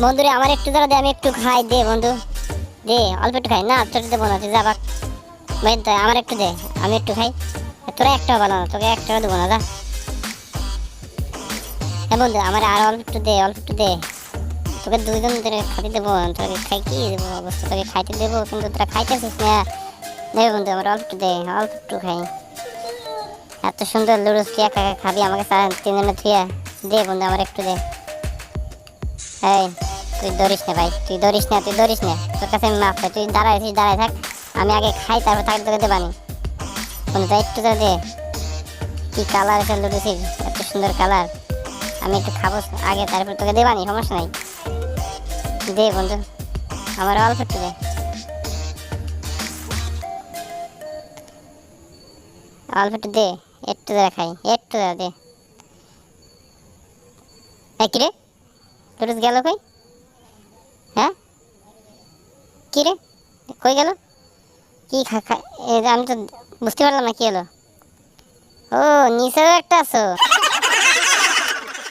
বন্ধুরে আমার একটু দাঁড়া দে, আমি একটু খাই, দে বন্ধু দে, অল্প একটু খাই। না তোর দেবো না, তুই যা বাক। ভাই আমার একটু দে, আমি একটু খাই। তোরা একটাও ভালো না, তোকে এক টাকা দেবো না, যা। হ্যাঁ বন্ধু, আমার আর অল্প একটু দে, অল্প একটু দে। তোকে দুইজন ধরে খাইতে দেবো, তোকে খাই কি দেবো অবস্থা, তোকে খাইতে দেবো কিন্তু তোরা খাইতেছিস না। দে বন্ধু আমার অল্প একটু দে, অল্প একটু খাই। এত সুন্দর লুডুস কি একা একা খাবি আমাকে তিনজনে থুয়ে? দে বন্ধু আমার একটু দে। এই তুই ধরিস না ভাই, তুই ধরিস না, তুই ধরিস না, তোর কাছে আমি মাফ চাই। তুই দাঁড়াইছিস, দাঁড়াই থাক, আমি আগে খাই তারপর তাকে তোকে দেবানি। বন্ধু তাই একটু তো দে। কি কালার এসে লুডুসির, এত সুন্দর কালার। আমি একটু খাবো আগে তারপর তোকে দেবানি, সমস্যা নাই। দে বন্ধু আমার অল্প একটু দে, অল্প একটু দে। একটু ধরে খাই, একটু ধরে দে। হ্যাঁ কিরে, লুডুস গেল কই? হ্যাঁ কিরে, কই গেল? কি খা খা, আমি তো বুঝতে পারলাম না কি হলো। ও নিচেও একটা আছো?